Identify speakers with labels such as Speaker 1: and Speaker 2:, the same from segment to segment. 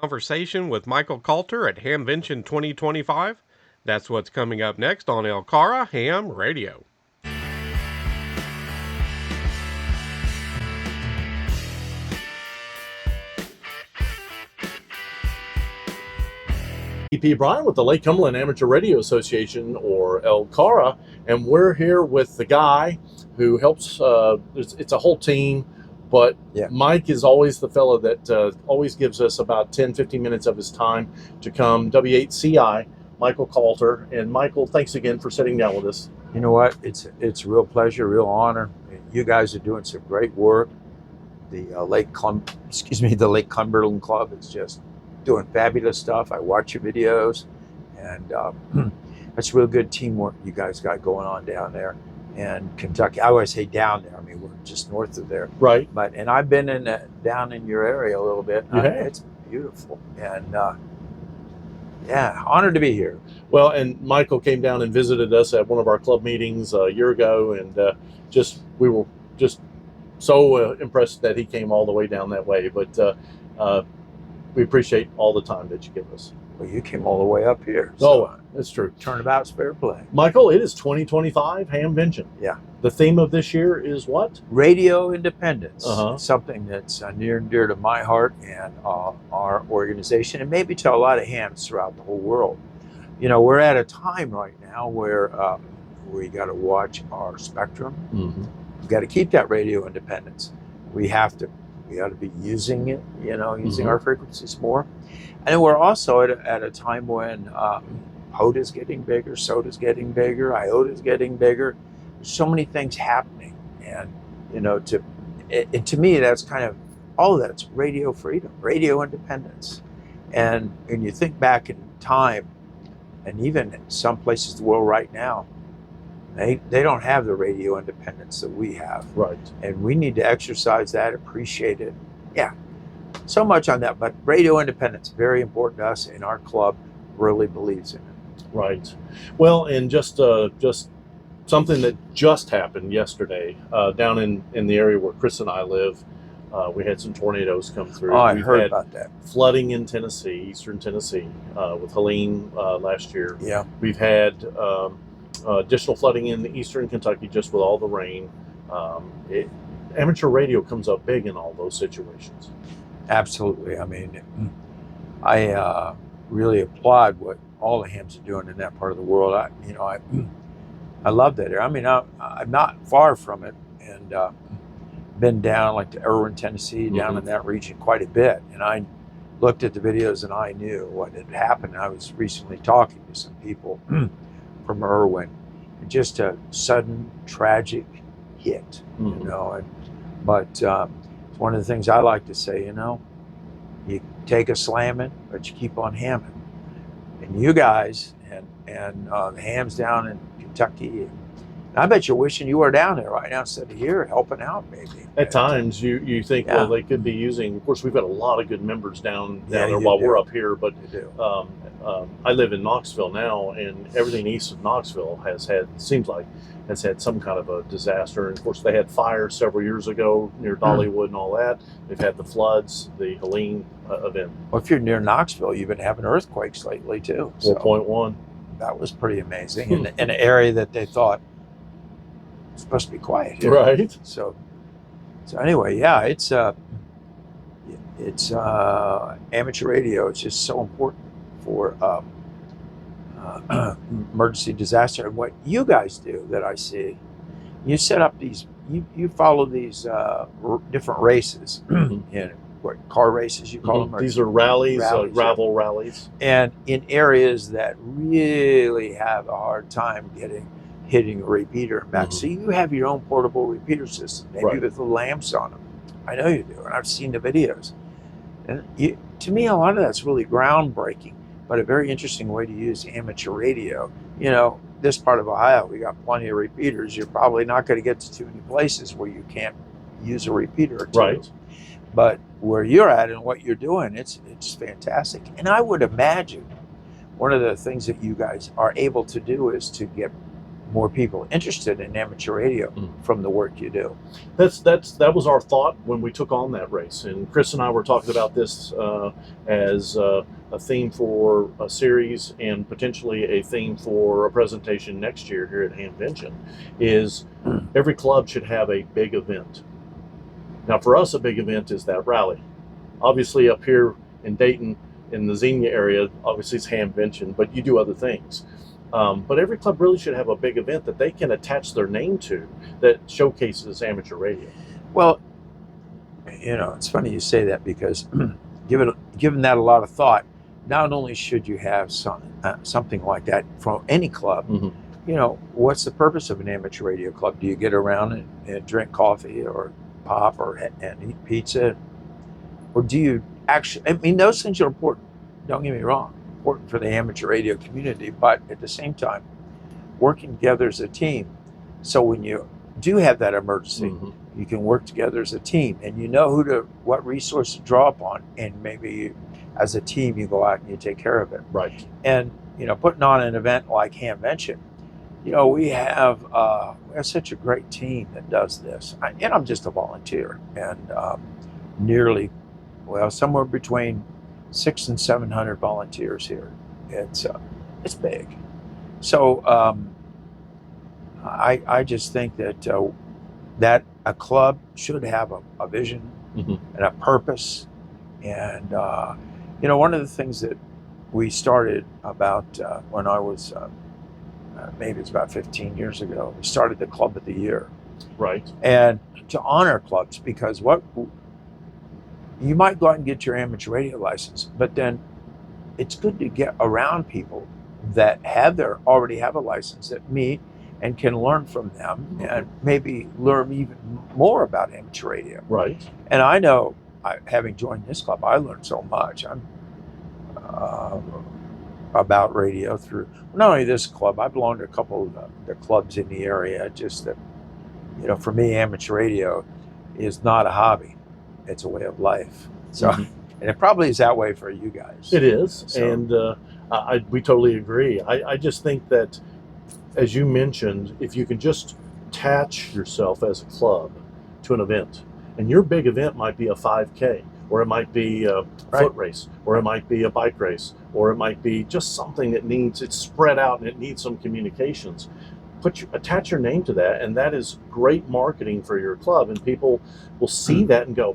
Speaker 1: Conversation with Michael Kalter at Hamvention 2025. That's what's coming up next on LCARA Ham Radio.
Speaker 2: EP Brian with the Lake Cumberland Amateur Radio Association, or LCARA, and we're here with the guy who helps. It's a whole team, but Mike is always the fellow that always gives us about 10-15 minutes of his time to come. W8CI, Michael Kalter. And Michael, thanks again for sitting down with us.
Speaker 3: You know what? It's a real pleasure, real honor. You guys are doing some great work. The Lake Cumberland Club is just doing fabulous stuff. I watch your videos, and that's real good teamwork you guys got going on down there in Kentucky. I always say down there. I mean, we're just north of there,
Speaker 2: right?
Speaker 3: And I've been down in your area a little bit. It's beautiful, and honored to be here.
Speaker 2: Well, and Michael came down and visited us at one of our club meetings a year ago, and we were just so impressed that he came all the way down that way. But we appreciate all the time that you give us.
Speaker 3: Well, you came all the way up here. So
Speaker 2: that's true.
Speaker 3: Turnabout's fair play.
Speaker 2: Michael, it is 2025 Hamvention.
Speaker 3: Yeah.
Speaker 2: The theme of this year is what?
Speaker 3: Radio independence. Something that's near and dear to my heart and our organization, and maybe to a lot of hams throughout the whole world. You know, we're at a time right now where we got to watch our spectrum. We've got to keep that radio independence. We ought to be using it, using our frequencies more. And we're also at a time when POTA's getting bigger, SOTA's getting bigger, IOTA's getting bigger. There's so many things happening. And, to me, that's kind of, all of that's radio freedom, radio independence. And when you think back in time, and even in some places in the world right now, they don't have the radio independence that we have.
Speaker 2: Right.
Speaker 3: And we need to exercise that, appreciate it. Yeah, so much on that. But radio independence, very important to us, and our club really believes in it.
Speaker 2: Right. Well, and just something that just happened yesterday down in the area where Chris and I live. We had some tornadoes come through.
Speaker 3: Oh, I heard about that.
Speaker 2: Flooding in Tennessee, eastern Tennessee, with Helene last year.
Speaker 3: Yeah.
Speaker 2: We've had additional flooding in eastern Kentucky just with all the rain. Amateur radio comes up big in all those situations.
Speaker 3: Absolutely. I mean, I really applaud what all the hams are doing in that part of the world. I love that area. I mean, I'm not far from it, and been down like to Erwin, Tennessee, down in that region quite a bit. And I looked at the videos and I knew what had happened. I was recently talking to some people from Erwin, and just a sudden tragic hit, but it's one of the things I like to say, you take a slamming, but you keep on hamming. And you guys and the hams down in Kentucky, I bet you're wishing you were down there right now instead of here helping out, maybe.
Speaker 2: At times, you think, well, they could be using. Of course, we've got a lot of good members down there while we're up here. But I live in Knoxville now, and everything east of Knoxville has had some kind of a disaster. And of course, they had fires several years ago near Dollywood and all that. They've had the floods, the Helene event.
Speaker 3: Well, if you're near Knoxville, you've been having earthquakes lately too.
Speaker 2: 4.1.
Speaker 3: That was pretty amazing in an area that they thought was supposed to be quiet here.
Speaker 2: Right.
Speaker 3: So anyway, it's amateur radio. It's just so important for emergency disaster. And what you guys do that I see, you set up these, you follow these different races, what car races you call them?
Speaker 2: These are rallies, gravel rallies.
Speaker 3: And in areas that really have a hard time hitting a repeater back. So you have your own portable repeater system, maybe with the lamps on them. I know you do, and I've seen the videos. And to me, a lot of that's really groundbreaking, but a very interesting way to use amateur radio. This part of Ohio, we got plenty of repeaters. You're probably not going to get to too many places where you can't use a repeater or two.
Speaker 2: Right.
Speaker 3: But where you're at and what you're doing, it's fantastic. And I would imagine one of the things that you guys are able to do is to get more people interested in amateur radio from the work you do.
Speaker 2: That was our thought when we took on that race, and Chris and I were talking about this as a theme for a series and potentially a theme for a presentation next year here at Hamvention. Is every club should have a big event. Now, for us, a big event is that rally. Obviously, up here in Dayton, in the Xenia area, obviously it's Hamvention, but you do other things. But every club really should have a big event that they can attach their name to that showcases amateur radio.
Speaker 3: Well, it's funny you say that, because given that a lot of thought, not only should you have something like that from any club, what's the purpose of an amateur radio club? Do you get around and drink coffee or pop and eat pizza? Or do you actually, those things are important, don't get me wrong, important for the amateur radio community, but at the same time, working together as a team. So when you do have that emergency, you can work together as a team, and you know what resource to draw upon, and maybe as a team you go out and you take care of it.
Speaker 2: Right.
Speaker 3: And putting on an event like Hamvention, we have such a great team that does this. I'm just a volunteer, and somewhere between 600 and 700 volunteers here. It's big. So I just think that a club should have a vision and a purpose. And one of the things that we started about when I was maybe it's about 15 years ago, we started the Club of the Year.
Speaker 2: Right.
Speaker 3: And to honor clubs, because you might go out and get your amateur radio license, but then it's good to get around people that already have a license, that meet and can learn from them, and maybe learn even more about amateur radio.
Speaker 2: Right.
Speaker 3: And I know, having joined this club, I learned so much about radio through not only this club. I belong to a couple of the clubs in the area. Just that, for me, amateur radio is not a hobby. It's a way of life. So, and it probably is that way for you guys.
Speaker 2: It is.
Speaker 3: So,
Speaker 2: and we totally agree. I just think that, as you mentioned, if you can just attach yourself as a club to an event, and your big event might be a 5K, or it might be a foot race, or it might be a bike race, or it might be just something that it's spread out and it needs some communications. Attach your name to that, and that is great marketing for your club, and people will see that and go,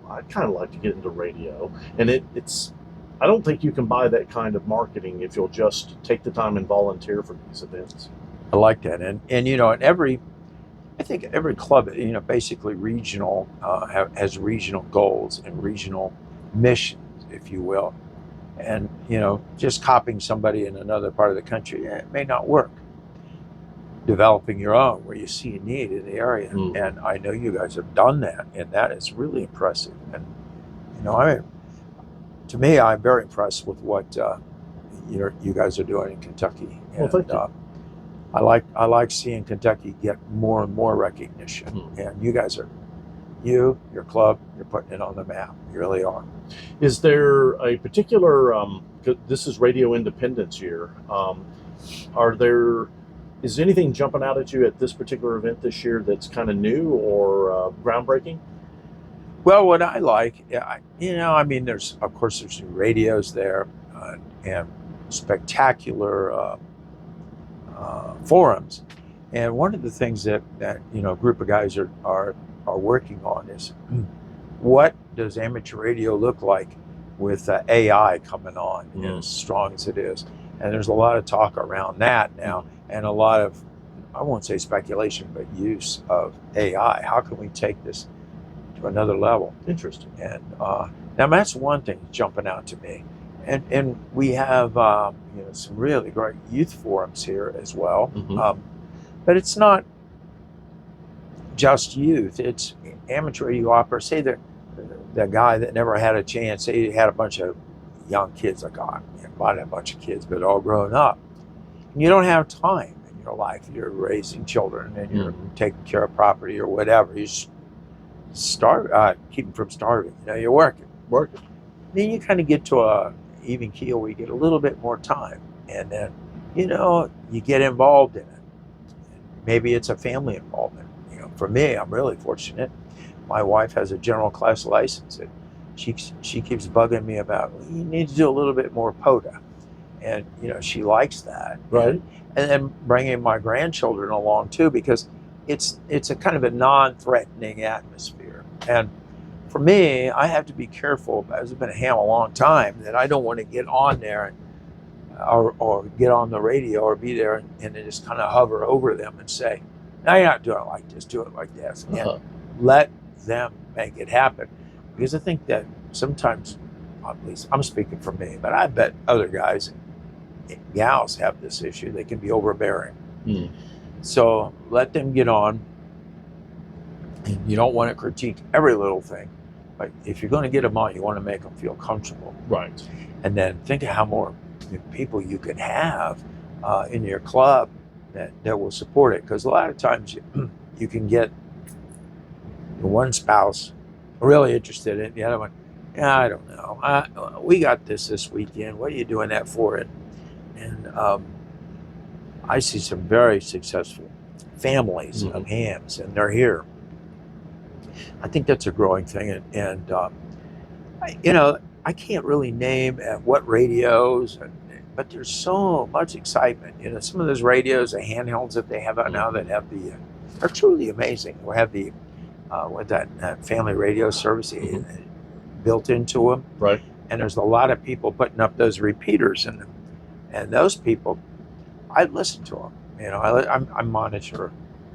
Speaker 2: I'd kind of like to get into radio. And it's I don't think you can buy that kind of marketing if you'll just take the time and volunteer for these events.
Speaker 3: I like that. And I think every club, basically regional, has regional goals and regional missions, if you will. And, just copying somebody in another part of the country, it may not work. Developing your own where you see a need in the area. And I know you guys have done that, and that is really impressive. And, to me, I'm very impressed with what you guys are doing in Kentucky.
Speaker 2: Well, thank you.
Speaker 3: I like seeing Kentucky get more and more recognition, and you guys your club, you're putting it on the map. You really are.
Speaker 2: Is there a particular? This is Radio Independence Year. Is anything jumping out at you at this particular event this year that's kind of new or groundbreaking?
Speaker 3: Well, what I like, there's new radios there, and spectacular forums. And one of the things that a group of guys are working on is, what does amateur radio look like with AI coming on as strong as it is? And there's a lot of talk around that now, and a lot of, I won't say speculation, but use of AI. How can we take this to another level?
Speaker 2: Interesting.
Speaker 3: And now that's one thing jumping out to me. And we have some really great youth forums here as well. But it's not just youth. It's amateur radio opera. Say the guy that never had a chance, say he had a bunch of young kids, like not a bunch of kids, but all grown up. And you don't have time in your life. You're raising children and you're taking care of property or whatever. You keep them from starving. You're working. Then you kind of get to a even keel where you get a little bit more time, and then you get involved in it. maybe it's a family involvement. You know, for me, I'm really fortunate. My wife has a general class license, and she keeps bugging me about, well, you need to do a little bit more POTA, and you know, she likes that.
Speaker 2: Right.
Speaker 3: And then bringing my grandchildren along too, because it's a kind of a non-threatening atmosphere. And for me, I have to be careful, as I've been a ham a long time, that I don't want to get on there or get on the radio or be there and just kind of hover over them and say, no, you're not doing it like this, do it like this. And let them make it happen. Because I think that sometimes, at least I'm speaking for me, but I bet other guys and gals have this issue. They can be overbearing. So let them get on. And you don't want to critique every little thing. But if you're going to get them on, you want to make them feel comfortable.
Speaker 2: Right.
Speaker 3: And then think of how more people you could have in your club that will support it. Because a lot of times you can get one spouse really interested in it, the other one, yeah, I don't know. We got this weekend. What are you doing that for? And I see some very successful families of hams, and they're here. I think that's a growing thing, and you know, I can't really name what radios, but there's so much excitement. You know, some of those radios, the handhelds that they have out now that have are truly amazing. We have the with that family radio service built into them,
Speaker 2: right?
Speaker 3: And there's a lot of people putting up those repeaters, and those people, I listen to them. You know, I monitor.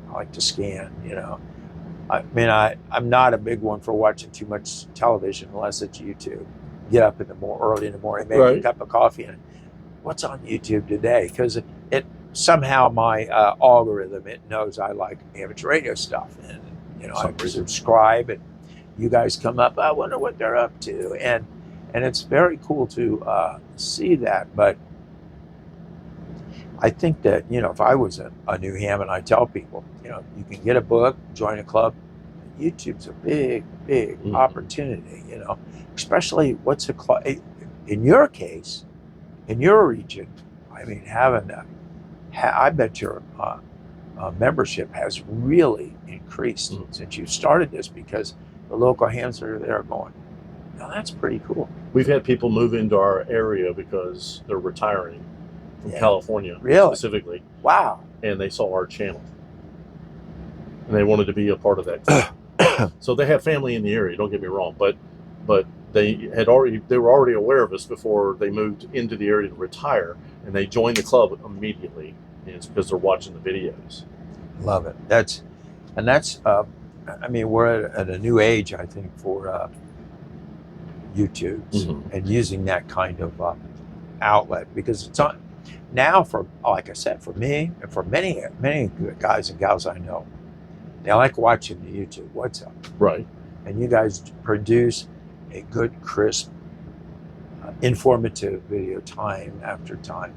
Speaker 3: I like to scan. You know. I mean, I'm not a big one for watching too much television unless it's YouTube. Get up early in the morning, make a cup of coffee, and what's on YouTube today? Because it somehow my algorithm, it knows I like amateur radio stuff, and you know, I subscribe, and you guys come up. I wonder what they're up to, and it's very cool to see that. But I think that, you know, if I was a new ham, and I tell people, you know, you can get a book, join a club. YouTube's a big opportunity, you know, especially what's a club, in your case, in your region. I mean, having I bet your membership has really increased since you started this, because the local hams are there going, now that's pretty cool.
Speaker 2: We've had people move into our area because they're retiring from California, specifically.
Speaker 3: Wow.
Speaker 2: And they saw our channel, and they wanted to be a part of that club. So they have family in the area, don't get me wrong, but they were already aware of us before they moved into the area to retire, and they joined the club immediately. And it's because they're watching the videos.
Speaker 3: Love it. That's I mean, we're at a new age, I think, for YouTube and using that kind of outlet, because it's on now, for, like I said, for me and for many guys and gals I know, they like watching the YouTube. What's up?
Speaker 2: Right.
Speaker 3: And you guys produce a good, crisp, informative video time after time.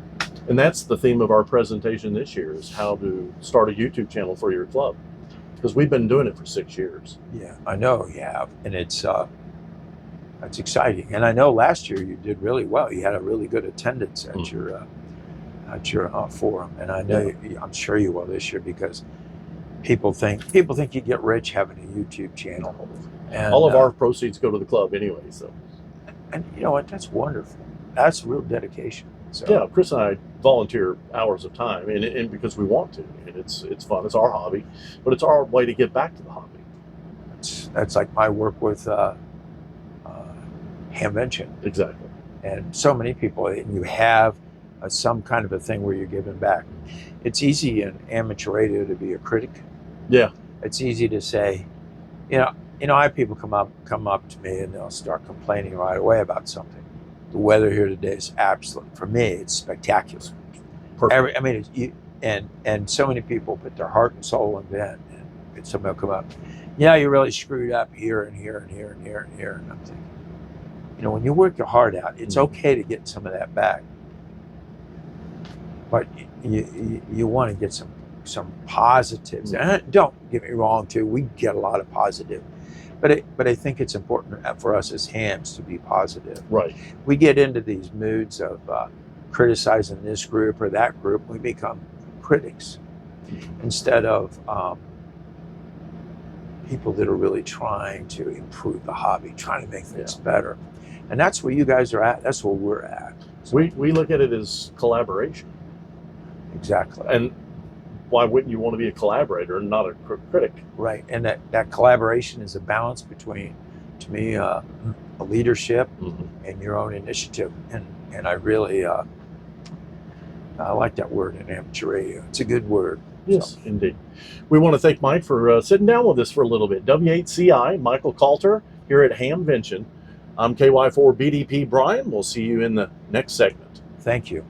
Speaker 2: And that's the theme of our presentation this year, is how to start a YouTube channel for your club. Because we've been doing it for 6 years.
Speaker 3: Yeah, I know you have. And it's exciting. And I know last year you did really well. You had a really good attendance at your forum. And I know I'm sure you will this year, because people think you get rich having a YouTube channel. And
Speaker 2: all of our proceeds go to the club anyway. So,
Speaker 3: and you know what? That's wonderful. That's real dedication. So
Speaker 2: yeah, Chris and I volunteer hours of time, and because we want to, and it's fun. It's our hobby, but it's our way to get back to the hobby.
Speaker 3: That's like my work with Hamvention.
Speaker 2: Exactly.
Speaker 3: And so many people, and you have some kind of a thing where you're giving back. It's easy in amateur radio to be a critic.
Speaker 2: Yeah.
Speaker 3: It's easy to say, you know, I have people come up to me and they'll start complaining right away about something. The weather here today is absolutely, for me, it's spectacular.
Speaker 2: Perfect.
Speaker 3: I mean, and so many people put their heart and soul in that, and somebody will come up, yeah, you really screwed up here and here and here and here and here. And I'm thinking, you know, when you work your heart out, it's okay to get some of that back. But you want to get some positives. And don't get me wrong, too. We get a lot of positive. But I think it's important for us as hams to be positive.
Speaker 2: Right.
Speaker 3: We get into these moods of criticizing this group or that group. We become critics. instead of people that are really trying to improve the hobby, trying to make things better. And that's where you guys are at. That's where we're at. So,
Speaker 2: we look at it as collaboration.
Speaker 3: exactly.
Speaker 2: And why wouldn't you want to be a collaborator and not a critic?
Speaker 3: Right. And that collaboration is a balance between, to me, a leadership and your own initiative. And I really, I like that word in amateur radio. It's a good word.
Speaker 2: Yes, indeed. We want to thank Mike for sitting down with us for a little bit. W8CI, Michael Kalter, here at Hamvention. I'm KY4 BDP Brian. We'll see you in the next segment.
Speaker 3: Thank you.